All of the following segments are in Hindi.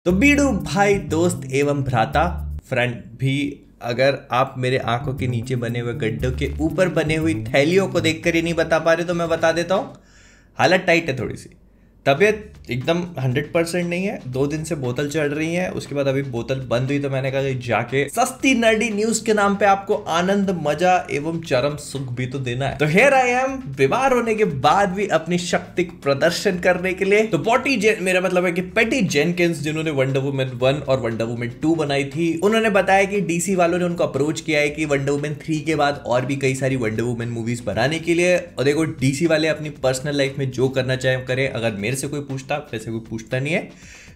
तो बीड़ू भाई दोस्त एवं भ्राता फ्रेंड भी, अगर आप मेरे आंखों के नीचे बने हुए गड्ढों के ऊपर बने हुई थैलियों को देखकर ही नहीं बता पा रहे तो मैं बता देता हूँ। हालत टाइट है, थोड़ी सी तबीयत एकदम 100% नहीं है। 2 दिन से बोतल चढ़ रही है, उसके बाद अभी बोतल बंद हुई तो मैंने कहा कि जाके सस्ती नर्डी न्यूज के नाम पे आपको आनंद, मजा एवं चरम सुख भी तो देना है। तो हियर आई एम, बीमार होने के बाद भी अपनी शक्ति प्रदर्शन करने के लिए। तो मेरा मतलब है कि पैटी जेनकिंस, जिन्होंने वंडर वुमन 1 और वंडर वुमन 2 बनाई थी, उन्होंने बताया कि डीसी वालों ने उनको अप्रोच किया है कि वंडर वुमन 3 के बाद और भी कई सारी वंडर वुमन मूवीज बनाने के लिए। और देखो, डीसी वाले अपनी पर्सनल लाइफ में जो करना चाहे करें। अगर मेरे से कोई पूछता, वैसे कोई पूछता नहीं है,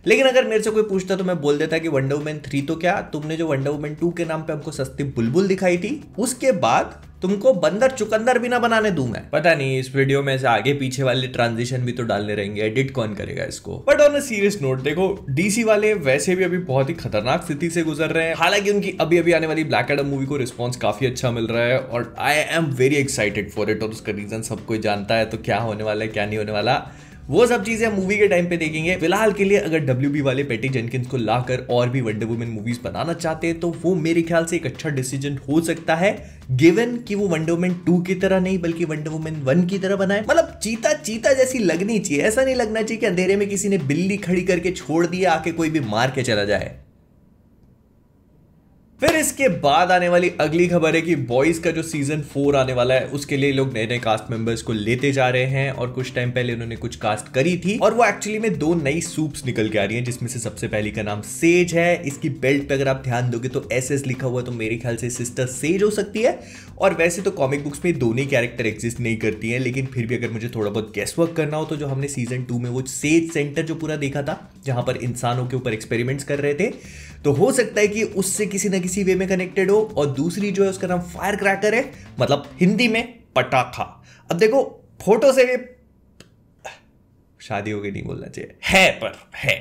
लेकिन अगर मेरे से कोई पूछता तो मैं बोल देता कि वंडर वुमन 3 तो क्या, तुमने जो वंडर वुमन 2 के नाम पे हमको सस्ती बुलबुल दिखाई थी, उसके बाद तुमको बंदर चुकंदर भी ना बनाने दूं मैं। पता नहीं इस वीडियो में से आगे पीछे वाले ट्रांजिशन भी तो डालने रहेंगे, एडिट कौन करेगा इसको। But on a serious note, देखो डीसी वाले वैसे भी अभी बहुत ही खतरनाक स्थिति से गुजर रहे हैं। हालांकि उनकी अभी अभी आने वाली ब्लैक एडम मूवी को रिस्पॉन्स काफी अच्छा मिल रहा है और I am very excited for it. और उसका रीजन सब कोई जानता है, तो क्या होने वाला है क्या नहीं होने वाला, वो सब चीजें मूवी के टाइम पे देखेंगे। फिलहाल के लिए अगर डब्ल्यूबी वाले पैटी जेनकिंस को लाकर और भी वंडर वुमन मूवीज बनाना चाहते हैं तो वो मेरे ख्याल से एक अच्छा डिसीजन हो सकता है, गिवन कि वो वंडर वुमन 2 की तरह नहीं बल्कि वंडर वुमन 1 की तरह बनाए। मतलब चीता चीता जैसी लगनी चाहिए, ऐसा नहीं लगना चाहिए कि अंधेरे में किसी ने बिल्ली खड़ी करके छोड़ दिया, आके कोई भी मार के चला जाए। फिर इसके बाद आने वाली अगली खबर है कि बॉयज का जो सीजन 4 आने वाला है उसके लिए लोग नए नए कास्ट मेंबर्स को लेते जा रहे हैं। और कुछ टाइम पहले उन्होंने कुछ कास्ट करी थी और वो एक्चुअली में 2 नई सूप्स निकल के आ रही हैं, जिसमें से सबसे पहली का नाम सेज है। इसकी बेल्ट पे अगर आप ध्यान दोगे तो एसएस लिखा हुआ है, तो मेरे ख्याल से सिस्टर सेज हो सकती है। और वैसे तो कॉमिक बुक्स में दोनों ही कैरेक्टर एग्जिस्ट नहीं करती हैं, लेकिन फिर भी अगर मुझे थोड़ा बहुत गेस वर्क करना हो तो जो हमने सीजन 2 में वो सेज सेंटर जो पूरा देखा था, जहां पर इंसानों के ऊपर एक्सपेरिमेंट्स कर रहे थे, तो हो सकता है कि उससे किसी ना किसी वे में कनेक्टेड हो। और दूसरी जो है उसका नाम फायर क्रैकर है, मतलब हिंदी में पटाखा। अब देखो फोटो से भी शादी हो गई नहीं बोलना चाहिए, है पर है।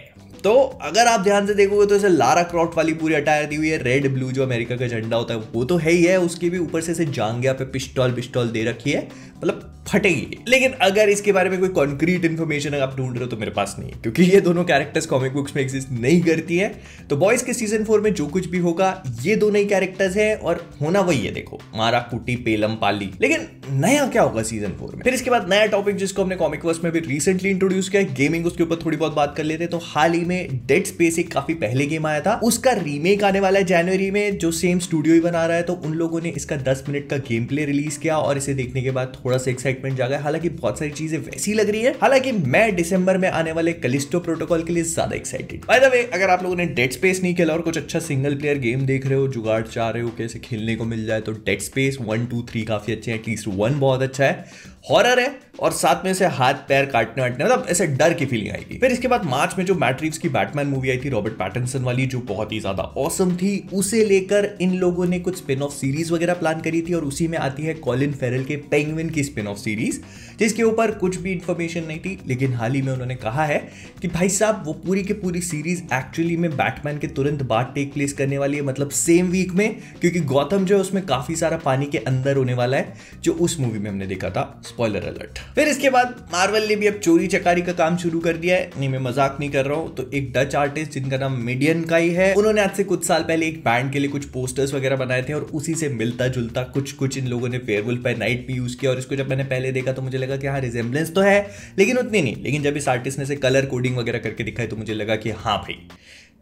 तो अगर आप ध्यान से देखोगे तो ऐसे लारा क्रॉफ्ट वाली पूरी अटायर दी हुई है, रेड ब्लू जो अमेरिका का झंडा होता है वो तो है ही है, उसके भी ऊपर से जांघिया पे पिस्टॉल दे रखी है, मतलब फटेगी। लेकिन अगर इसके बारे में कोई कॉन्क्रीट इन्फॉर्मेशन आप ढूंढ रहे हो तो मेरे पास नहीं है, क्योंकि ये दोनों कैरेक्टर्स कॉमिक बुक्स में एग्जिस्ट नहीं करती है। तो बॉयज के सीजन 4 में जो कुछ भी होगा ये दोनों ही कैरेक्टर्स है और होना वही है। देखो, मारा कुटी पेलम पाली। लेकिन नया क्या होगा सीजन 4 में? फिर इसके बाद नया टॉपिक जिसको हमने कॉमिक वर्स में भी रिसेंटली इंट्रोड्यूस किया, गेमिंग, उसके ऊपर थोड़ी बहुत बात कर लेते। तो हाल ही में डेड स्पेस एक काफी पहले गेम आया था, उसका रीमेक आने वाला है जनवरी में, जो सेम स्टूडियो ही बना रहा है। तो उन लोगों ने इसका 10 मिनट का गेम प्ले रिलीज किया और इसे देखने के बाद थोड़ा सा एक्साइटमेंट जागा। हालांकि बहुत सारी चीजें वैसी लग रही है। हालांकि मैं दिसंबर में आने वाले कलिस्टो प्रोटोकॉल के लिए ज्यादा एक्साइटेड। बाय द वे, अगर आप लोगों ने डेड स्पेस नहीं खेला और कुछ अच्छा सिंगल प्लेयर गेम देख रहे हो, जुगाड़ चाह रहे हो कैसे खेलने को मिल जाए, तो डेड स्पेस 1, 2, 3 काफी अच्छे हैं। एटलीस्ट 1 बहुत अच्छा है, हॉरर है और साथ में से हाथ पैर काटने वाटने, मतलब ऐसे डर की फीलिंग आएगी। फिर इसके बाद मार्च में जो मैट रीव्स की बैटमैन मूवी आई थी, रॉबर्ट पैटिंसन वाली, जो बहुत ही ज्यादा ऑसम थी, उसे लेकर इन लोगों ने कुछ स्पिन ऑफ सीरीज वगैरह प्लान करी थी। और उसी में आती है कॉलिन फेरल के पेंगुइन की स्पिन ऑफ सीरीज, जिसके ऊपर कुछ भी इंफॉर्मेशन नहीं थी। लेकिन हाल ही में उन्होंने कहा है कि भाई साहब वो पूरी की पूरी सीरीज एक्चुअली में बैटमैन के तुरंत बाद टेक प्लेस करने वाली है, मतलब सेम वीक में, क्योंकि गौतम जो है उसमें काफी सारा पानी के अंदर होने वाला है, जो उस मूवी में हमने देखा था। Spoiler alert. फिर इसके बाद मार्वल ने भी अब चोरी चकारी का काम शुरू कर दिया है। नहीं, मैं मजाक नहीं कर रहा हूं। तो एक डच आर्टिस्ट जिनका नाम मिडियन का ही है, उन्होंने आज से कुछ साल पहले एक बैंड के लिए कुछ पोस्टर्स वगैरह बनाए थे और उसी से मिलता जुलता कुछ इन लोगों ने वेयरवुल्फ बाय नाइट भी यूज किया। और इसको जब मैंने पहले देखा तो मुझे लगा कि हाँ, रिजेम्बलेंस तो है, लेकिन उतनी नहीं। लेकिन जब इस आर्टिस्ट ने से कलर कोडिंग वगैरह करके दिखाई तो मुझे लगा कि हाँ भाई,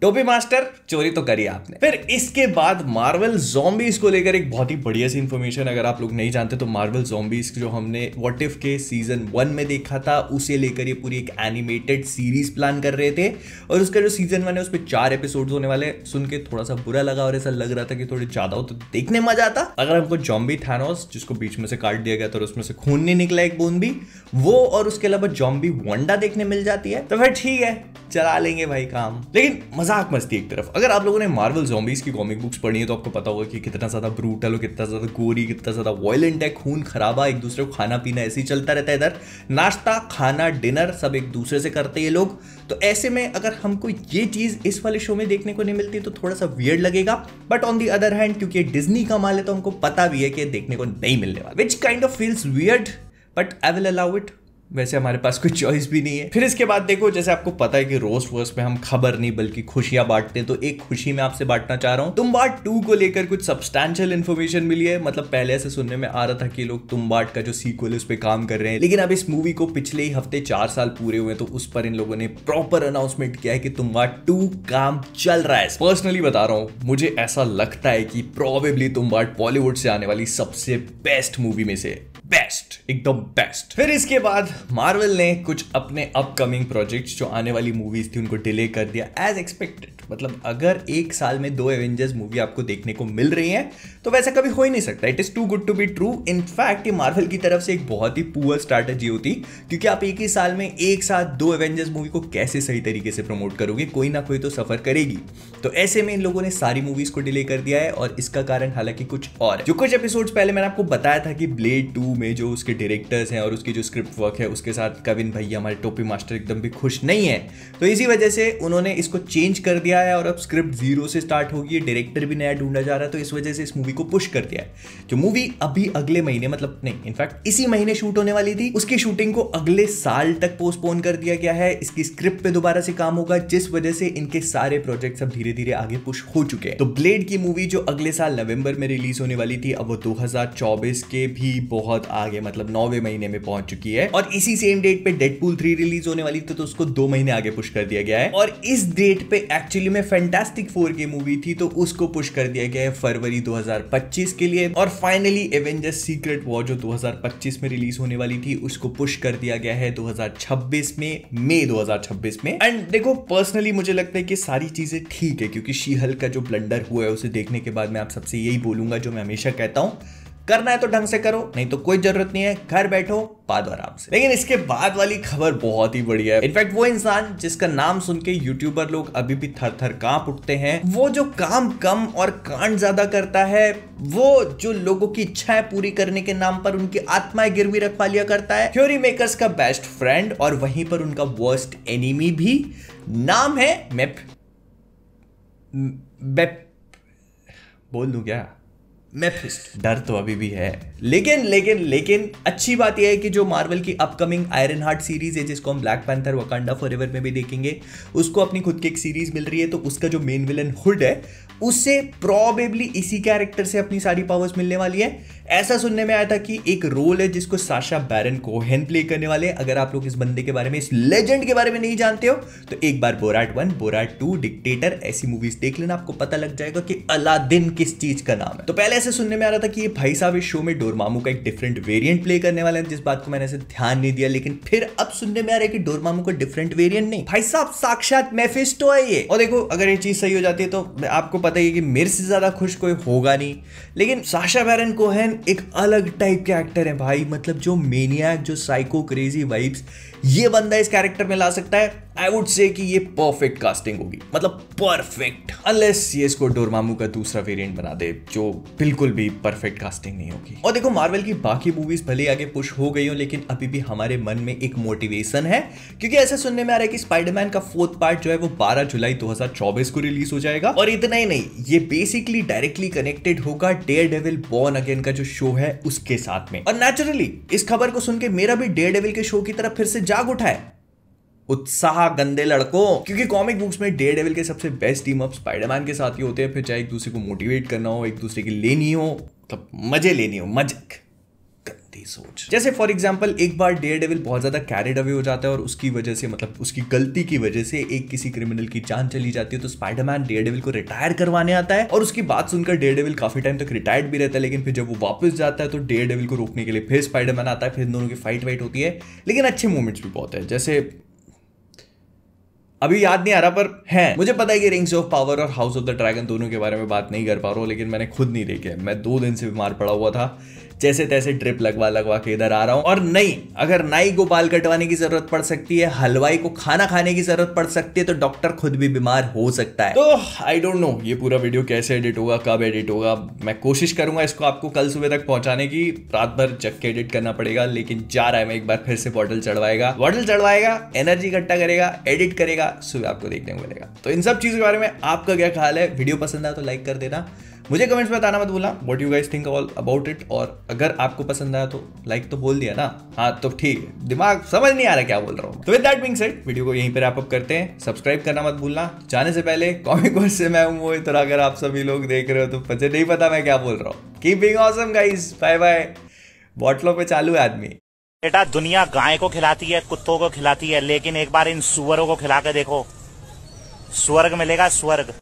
टोपी मास्टर चोरी तो करी आपने। फिर इसके बाद मार्वल ज़ॉम्बीज को लेकर एक बहुत ही बढ़िया सी इंफॉर्मेशन, अगर आप लोग नहीं जानते तो मार्वल ज़ॉम्बीज जो हमने व्हाट इफ के सीजन 1 में देखा था, उसे लेकर ये पूरी एक एनिमेटेड सीरीज प्लान कर रहे थे। और उसका जो सीजन 1 है उसमें 4 एपिसोड्स होने वाले। सुन के थोड़ा सा बुरा लगा और ऐसा लग रहा था कि थोड़े ज्यादा हो तो देखने मजा आता। अगर हमको जॉम्बी थैनोस, जिसको बीच में से काट दिया गया था और उसमें से खून नहीं निकला एक बूंद भी, वो और उसके अलावा जॉम्बी वंडा देखने मिल जाती है तो फिर ठीक है, चला लेंगे भाई काम। लेकिन मजाक मस्ती एक तरफ, अगर आप लोगों ने मार्वल ज़ॉम्बीज की कॉमिक बुक्स पढ़ी है तो आपको पता होगा कि कितना ज्यादा ब्रूटल और कितना ज्यादा गोरी, कितना ज्यादा वायलेंट है। खून खराबा, एक दूसरे को खाना पीना ऐसे ही चलता रहता है। इधर नाश्ता खाना डिनर सब एक दूसरे से करते हैं ये लोग। तो ऐसे में अगर हमको ये चीज इस वाले शो में देखने को नहीं मिलती तो थोड़ा सा वियर्ड लगेगा। But on the other hand, क्योंकि डिज्नी का माल है तो हमको पता भी है कि देखने को नहीं मिलने वाला, which kind of feels weird, but I will allow it. वैसे हमारे पास कोई चॉइस भी नहीं है। फिर इसके बाद देखो, जैसे आपको पता है कि रोस्ट वर्स में हम खबर नहीं बल्कि खुशियां बांटते हैं, तो एक खुशी मैं आपसे बांटना चाह रहा हूं। तुम्बाड 2 को लेकर कुछ सब्सटैंशियल इन्फॉर्मेशन मिली है। मतलब पहले से सुनने में आ रहा था कि लोग तुम्बाड का जो सीक्वल है उस पर काम कर रहे हैं, लेकिन अब इस मूवी को पिछले ही हफ्ते 4 साल पूरे हुए, तो उस पर इन लोगों ने प्रॉपर अनाउंसमेंट किया है कि तुम्बाड 2 काम चल रहा है। पर्सनली बता रहा हूं, मुझे ऐसा लगता है कि प्रोबेबली तुम्बाड बॉलीवुड से आने वाली सबसे बेस्ट मूवी में से बेस्ट, एकदम बेस्ट। फिर इसके बाद मार्वल ने कुछ अपने अपकमिंग प्रोजेक्ट्स जो आने वाली मूवीज थी उनको डिले कर दिया एज एक्सपेक्टेड। मतलब अगर एक साल में 2 एवेंजर्स मूवी आपको देखने को मिल रही है तो वैसा कभी हो ही नहीं सकता। It is too good to be true. In fact ये मार्वल की तरफ से एक बहुत ही पुअर स्ट्रैटेजी होती, क्योंकि आप एक ही साल में एक साथ 2 एवेंजर्स मूवी को कैसे सही तरीके से प्रमोट करोगे, कोई ना कोई तो सफर करेगी। तो ऐसे में इन लोगों ने सारी मूवीज को डिले कर दिया है, और इसका कारण हालांकि कुछ और है। जो कुछ एपिसोड्स पहले मैंने आपको बताया था कि ब्लेड 2 में जो उसके डायरेक्टर्स हैं और उसकी जो स्क्रिप्ट वर्क है उसके साथ कविन भैया हमारे टोपी मास्टर एकदम भी खुश नहीं है, तो इसी वजह से उन्होंने इसको चेंज कर दिया है और अब स्क्रिप्ट 0 से स्टार्ट होगी। डायरेक्टर भी नया ढूंढा जा रहा है, तो इस वजह से इस मूवी को पुश कर दिया है। जो मूवी अभी अगले महीने, मतलब नहीं, इनफैक्ट इसी महीने शूट होने वाली थी, उसकी शूटिंग को अगले साल तक पोस्टपोन कर दिया गया है। इसकी स्क्रिप्ट पे दोबारा से काम होगा, जिस वजह से इनके सारे प्रोजेक्ट्स अब धीरे धीरे आगे पुश हो चुके हैं। तो ब्लेड की मूवी जो अगले साल नवंबर में रिलीज होने वाली थी, अब वो 2024 के भी बहुत आगे, मतलब 9वें महीने में पहुंच चुकी है। और इसी सेम डेट पे डेडपूल 3 रिलीज होने वाली थी, तो उसको 2 महीने आगे पुश कर दिया गया है। और इस डेट पे एक्चुअली में फैंटास्टिक 4 की मूवी थी, तो उसको पुश कर दिया गया है फरवरी 2025 के लिए। और फाइनली एवेंजर्स सीक्रेट वॉर जो 2025 में रिलीज होने वाली थी, उसको पुश कर दिया गया है 2026 में, मई 2026 में। एंड देखो, पर्सनली मुझे लगता है कि सारी चीजें ठीक है, क्योंकि शी हल्क का जो ब्लंडर हुआ है उसे देखने के बाद मैं आप सबसे यही बोलूंगा जो मैं हमेशा कहता हूं, करना है तो ढंग से करो, नहीं तो कोई जरूरत नहीं है, घर बैठो पा दो आराम से। लेकिन इसके बाद वाली खबर बहुत ही बढ़िया है। इनफैक्ट वो इंसान जिसका नाम सुन के यूट्यूबर लोग अभी भी थर थर कांप उठते हैं, वो जो काम कम और कांड ज्यादा करता है, वो जो लोगों की इच्छाएं पूरी करने के नाम पर उनकी आत्माएं गिरवी रखवा लिया करता है, फ्यूरी मेकर्स का बेस्ट फ्रेंड और वहीं पर उनका वर्स्ट एनिमी भी, नाम है बोल दूं क्या, मेफिस्ट। डर तो अभी भी है, लेकिन अच्छी बात यह है कि जो मार्वल की अपकमिंग आयरन हार्ट सीरीज है, जिसको हम ब्लैक पैंथर वकांडा फॉरएवर में भी देखेंगे, उसको अपनी खुद की एक सीरीज मिल रही है। तो उसका जो मेन विलन हुड है, उससे प्रोबेबली इसी कैरेक्टर से अपनी सारी पावर्स मिलने वाली है। ऐसा सुनने में आया था कि एक रोल है जिसको साशा बैरन कोहेन प्ले करने वाले हैं। अगर आप लोग इस बंदे के बारे में, इस लेजेंड के बारे में नहीं जानते हो, तो एक बार बोराट 1, बोराट 2, डिक्टेटर ऐसी मूवीज देख लेना, आपको पता लग जाएगा कि अलादीन किस चीज का नाम है। तो पहले ऐसे सुनने में आ रहा था कि ये भाई साहब इस शो में डोरमामू का एक डिफरेंट वेरिएंट प्ले करने वाले हैं, जिस बात को मैंने ऐसे ध्यान नहीं दिया। लेकिन फिर अब सुनने में आ रहा है कि डोरमामू का डिफरेंट वेरिएंट नहीं, भाई साहब साक्षात मेफिस्टो है ये। और देखो, अगर ये चीज सही हो जाती है तो आपको पता ही कि मेरे से ज्यादा खुश कोई होगा नहीं। लेकिन साशा बैरन कोहेन एक अलग टाइप के एक्टर है भाई, मतलब जो मेनियक, जो साइको क्रेजी वाइब्स ये बंदा इस कैरेक्टर में ला सकता है। आई वुड से कि ये परफेक्ट कास्टिंग होगी, मतलब परफेक्ट, अनलेस ये इसको डोरमामू का दूसरा वेरिएंट बना दे, जो बिल्कुल भी परफेक्ट कास्टिंग नहीं होगी। और देखो, मार्वल की बाकी मूवीज भले आगे पुश हो गई हो, लेकिन अभी भी हमारे मन में एक मोटिवेशन है, क्योंकि ऐसा सुनने में आ रहा है कि स्पाइडरमैन का 4th पार्ट जो है वो 12 जुलाई 2024 को रिलीज हो जाएगा। और इतना ही नहीं, ये बेसिकली डायरेक्टली कनेक्टेड होगा डेयरडेविल बॉर्न अगेन का जो शो है उसके साथ में। और नेचुरली इस खबर को सुन के मेरा भी डेयरडेविल के शो की तरफ फिर से जाग उठा है उत्साह, गंदे लड़कों। क्योंकि कॉमिक बुक्स में डेयरडेविल के सबसे बेस्ट टीम अप स्पाइडरमैन के साथ ही होते हैं। फिर चाहे एक दूसरे को मोटिवेट करना हो, एक दूसरे की लेनी हो, मतलब मजे लेनी हो, मजे। गंदी सोच। जैसे फॉर एग्जांपल, एक बार डेयरडेविल बहुत ज्यादा कैरिड अवे हो जाता है और उसकी वजह से, मतलब उसकी गलती की वजह से एक किसी क्रिमिनल की जान चली जाती है, तो स्पाइडरमैन डेयरडेविल को रिटायर करवाने आता है। और उसकी बात सुनकर डेयरडेविल काफी टाइम तक रिटायर्ड भी रहता है, लेकिन फिर जब वो वापस जाता है तो डेयरडेविल को रोकने के लिए फिर स्पाइडरमैन आता है। फिर दोनों की फाइट वाइट होती है, लेकिन अच्छे मोमेंट्स भी बहुत है। जैसे अभी याद नहीं आ रहा, पर है, मुझे पता है कि रिंग्स ऑफ पावर और हाउस ऑफ द ड्रैगन दोनों के बारे में बात नहीं कर पा रहा हूं, लेकिन मैंने खुद नहीं देखे। मैं 2 दिन से बीमार पड़ा हुआ था, जैसे तैसे ड्रिप लगवा के इधर आ रहा हूं। और नहीं, अगर नाई को बाल कटवाने की जरूरत पड़ सकती है, हलवाई को खाना खाने की जरूरत पड़ सकती है, तो डॉक्टर खुद भी बीमार हो सकता है। तो आई डोंट नो ये पूरा वीडियो कैसे एडिट होगा, कब एडिट होगा। मैं कोशिश करूंगा इसको आपको कल सुबह तक पहुंचाने की, रात भर जग के एडिट करना पड़ेगा। लेकिन जा रहा है, मैं एक बार फिर से बॉटल चढ़वाएगा, एनर्जी इकट्ठा करेगा, एडिट करेगा, सुबह आपको देखने को मिलेगा। तो इन सब चीजों के बारे में आपका क्या ख्याल है? वीडियो पसंद आया तो लाइक कर देना, मुझे कमेंट्स में बताना मत भूलना what you guys think all about it, और अगर आपको पसंद आया तो लाइक तो बोल दिया ना, हाँ तो ठीक है, दिमाग समझ नहीं आ रहा क्या बोल रहा हूँ। तो with that being said video को यहीं पे रैप अप करते हैं। सब्सक्राइब करना मत भूलना। जाने से पहले कॉमिक वर्स से मैं हूं मोहित, और अगर आप सभी लोग देख रहे हो तो मुझे नहीं पता मैं क्या बोल रहा हूँ। Keep being awesome guys, bye bye. बॉटलों पे चालू है आदमी। बेटा दुनिया गाय को खिलाती है, कुत्तों को खिलाती है, लेकिन एक बार इन सुअरों को खिला के देखो, स्वर्ग मिलेगा, स्वर्ग।